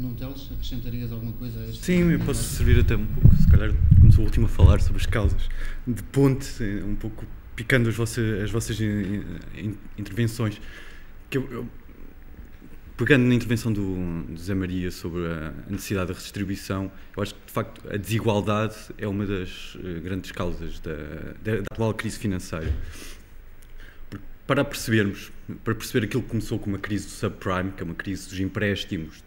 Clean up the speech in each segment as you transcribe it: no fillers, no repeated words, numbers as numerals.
Nuno Teles, acrescentarias alguma coisa a este? Sim, eu posso servir até um pouco, se calhar, como sou o último a falar sobre as causas, de ponte, um pouco picando as vossas intervenções. Pegando na intervenção do Zé Maria sobre a necessidade da redistribuição, eu acho que, de facto, a desigualdade é uma das grandes causas da atual crise financeira. Para perceber aquilo que começou com uma crise do subprime, que é uma crise dos empréstimos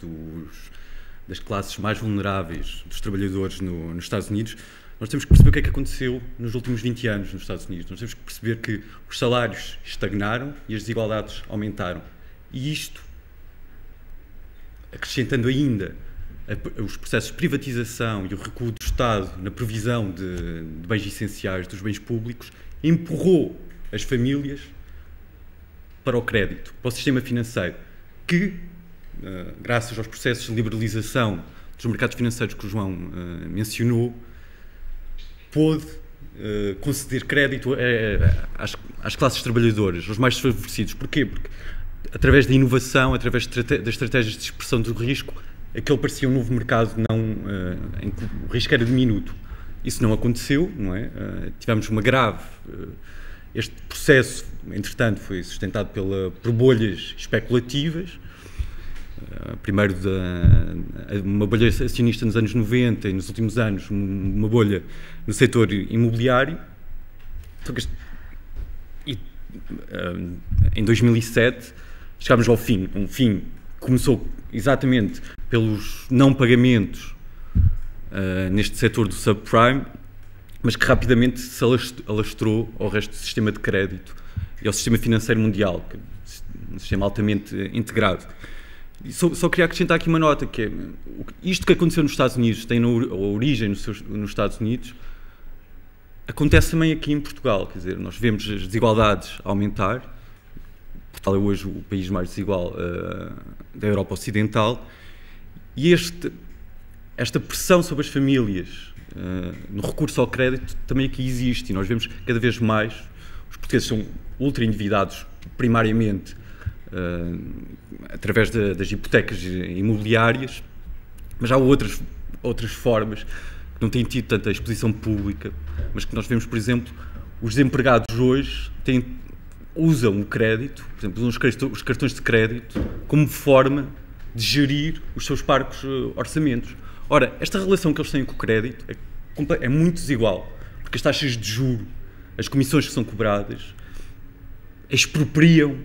das classes mais vulneráveis dos trabalhadores nos Estados Unidos, nós temos que perceber o que é que aconteceu nos últimos 20 anos nos Estados Unidos. Nós temos que perceber que os salários estagnaram e as desigualdades aumentaram. E isto, acrescentando ainda os processos de privatização e o recuo do Estado na provisão de bens essenciais, dos bens públicos, empurrou as famílias para o crédito, para o sistema financeiro, que, graças aos processos de liberalização dos mercados financeiros que o João mencionou, pôde conceder crédito às classes trabalhadoras, aos mais desfavorecidos. Porquê? Porque, através da inovação, através das estratégias de dispersão do risco, aquele parecia um novo mercado em que o risco era diminuto. Isso não aconteceu, não é? Tivemos uma grave... Este processo, entretanto, foi sustentado por bolhas especulativas, primeiro uma bolha acionista nos anos 90 e nos últimos anos uma bolha no setor imobiliário. Em 2007 chegámos ao fim. Um fim que começou exatamente pelos não pagamentos neste setor do subprime, mas que rapidamente se alastrou ao resto do sistema de crédito e ao sistema financeiro mundial, que é um sistema altamente integrado. E só queria acrescentar aqui uma nota, que é isto que aconteceu nos Estados Unidos, tem a origem nos Estados Unidos, acontece também aqui em Portugal. Quer dizer, nós vemos as desigualdades aumentar. Portugal é hoje o país mais desigual da Europa Ocidental, e esta pressão sobre as famílias no recurso ao crédito também aqui existe, e nós vemos cada vez mais os portugueses são ultra endividados primariamente através das hipotecas imobiliárias, mas há outras formas que não têm tido tanta exposição pública, mas que nós vemos, por exemplo, os desempregados hoje usam o crédito, por exemplo, usam os cartões de crédito como forma de gerir os seus parcos orçamentos. Ora, esta relação que eles têm com o crédito é muito desigual, porque as taxas de juros, as comissões que são cobradas, expropriam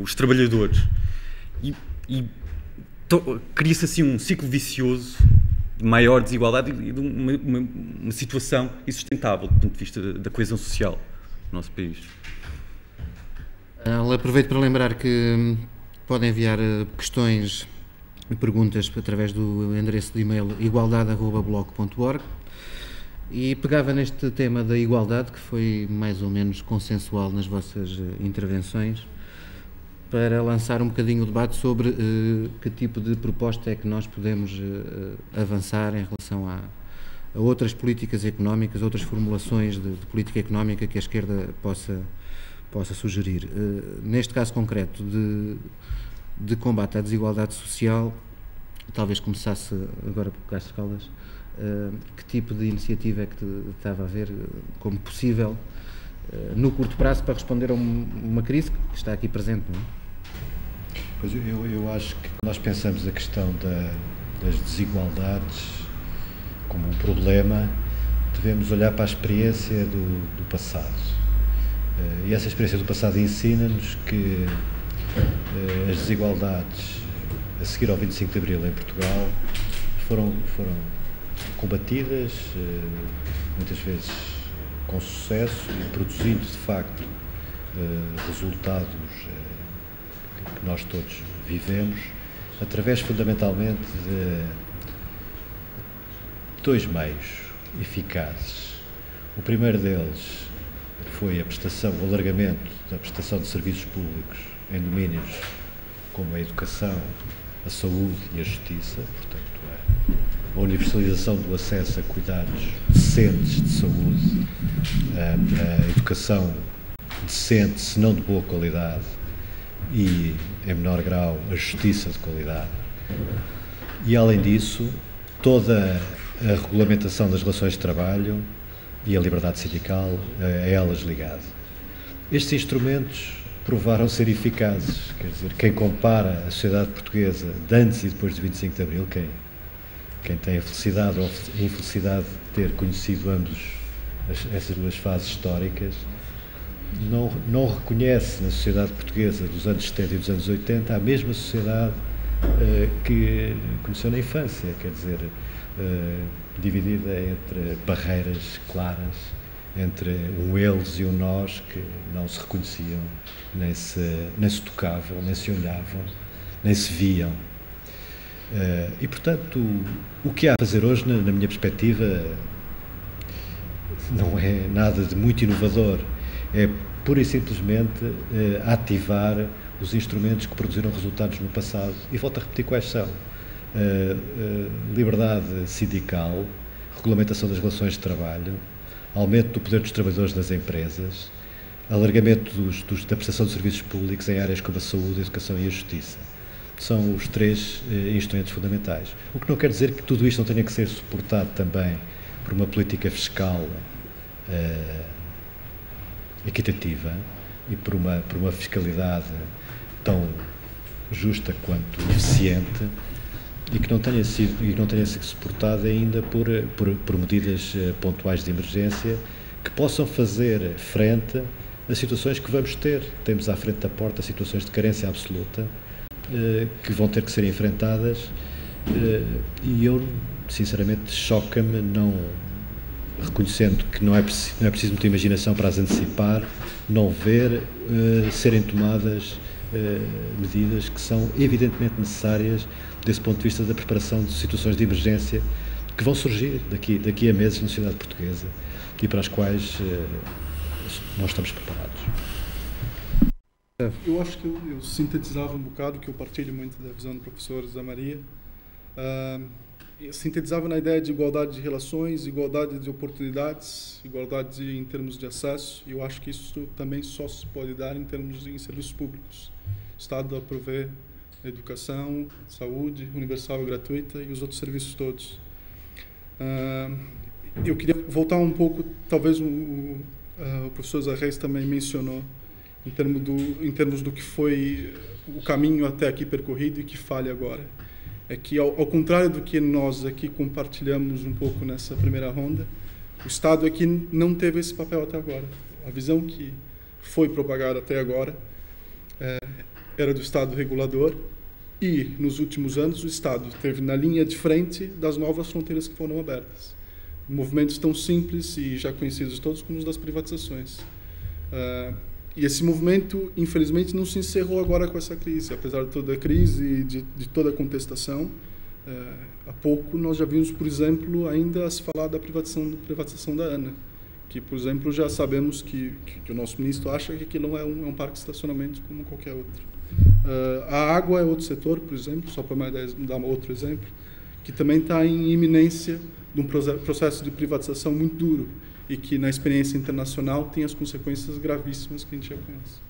os trabalhadores e cria-se assim um ciclo vicioso de maior desigualdade e de uma situação insustentável do ponto de vista da coesão social no nosso país. Aproveito para lembrar que podem enviar questões e perguntas através do endereço de e-mail igualdade@bloco.org, e pegava neste tema da igualdade, que foi mais ou menos consensual nas vossas intervenções, para lançar um bocadinho o debate sobre que tipo de proposta é que nós podemos avançar em relação a outras políticas económicas, outras formulações de política económica que a esquerda possa sugerir. Neste caso concreto de combate à desigualdade social, talvez começasse agora por Castro Caldas, que tipo de iniciativa é que estava a ver como possível no curto prazo para responder a uma crise que está aqui presente, não é? Pois eu acho que nós pensamos a questão das desigualdades como um problema, devemos olhar para a experiência do passado. E essa experiência do passado ensina-nos que as desigualdades a seguir ao 25 de Abril em Portugal foram combatidas, muitas vezes com sucesso, e produzindo de facto resultados que nós todos vivemos, através fundamentalmente de dois meios eficazes. O primeiro deles foi o alargamento da prestação de serviços públicos em domínios como a educação, a saúde e a justiça, portanto, a universalização do acesso a cuidados decentes de saúde, a educação decente, se não de boa qualidade, e, em menor grau, a justiça de qualidade. E, além disso, toda a regulamentação das relações de trabalho e a liberdade sindical a elas ligado. Estes instrumentos provaram ser eficazes, quer dizer, quem compara a sociedade portuguesa de antes e depois de 25 de Abril, quem tem a felicidade ou a infelicidade de ter conhecido essas duas fases históricas, não reconhece na sociedade portuguesa dos anos 70 e dos anos 80 a mesma sociedade que conheceu na infância, quer dizer, dividida entre barreiras claras, entre um eles e um nós que não se reconheciam, nem se tocavam, nem se olhavam, nem se viam. E, portanto, o que há a fazer hoje, na minha perspectiva, não é nada de muito inovador. É pura e simplesmente ativar os instrumentos que produziram resultados no passado. E volto a repetir quais são. Liberdade sindical, regulamentação das relações de trabalho, aumento do poder dos trabalhadores nas empresas, alargamento da prestação de serviços públicos em áreas como a saúde, a educação e a justiça. São os três instrumentos fundamentais. O que não quer dizer que tudo isto não tenha que ser suportado também por uma política fiscal equitativa e por uma fiscalidade tão justa quanto eficiente e que não tenha sido suportada ainda por medidas pontuais de emergência que possam fazer frente a situações que vamos ter. Temos à frente da porta situações de carência absoluta que vão ter que ser enfrentadas e eu, sinceramente, choca-me, não reconhecendo que não é preciso muita imaginação para as antecipar, não ver serem tomadas medidas que são evidentemente necessárias desse ponto de vista da preparação de situações de emergência que vão surgir daqui a meses na sociedade portuguesa e para as quais nós estamos preparados. Eu acho que eu sintetizava um bocado, que eu partilho muito da visão do professor José Maria. Eu sintetizava na ideia de igualdade de relações, igualdade de oportunidades, igualdade em termos de acesso, e eu acho que isso também só se pode dar em termos de serviços públicos. O Estado a prover educação, saúde universal e gratuita e os outros serviços todos. Eu queria voltar um pouco, talvez o professor Zé Reis também mencionou, em termos do que foi o caminho até aqui percorrido e que falha agora. É que, ao contrário do que nós aqui compartilhamos um pouco nessa primeira ronda, o Estado aqui não teve esse papel até agora. A visão que foi propagada até agora era do Estado regulador e, nos últimos anos, o Estado esteve na linha de frente das novas fronteiras que foram abertas. Movimentos tão simples e já conhecidos todos como os das privatizações. E esse movimento, infelizmente, não se encerrou agora com essa crise. Apesar de toda a crise e de toda a contestação, há pouco nós já vimos, por exemplo, ainda a se falar da privatização da ANA, que, por exemplo, já sabemos que o nosso ministro acha que aquilo não é um parque de estacionamento como qualquer outro. A água é outro setor, por exemplo, só para dar outro exemplo, que também está em iminência de um processo de privatização muito duro, e que na experiência internacional tem as consequências gravíssimas que a gente já conhece.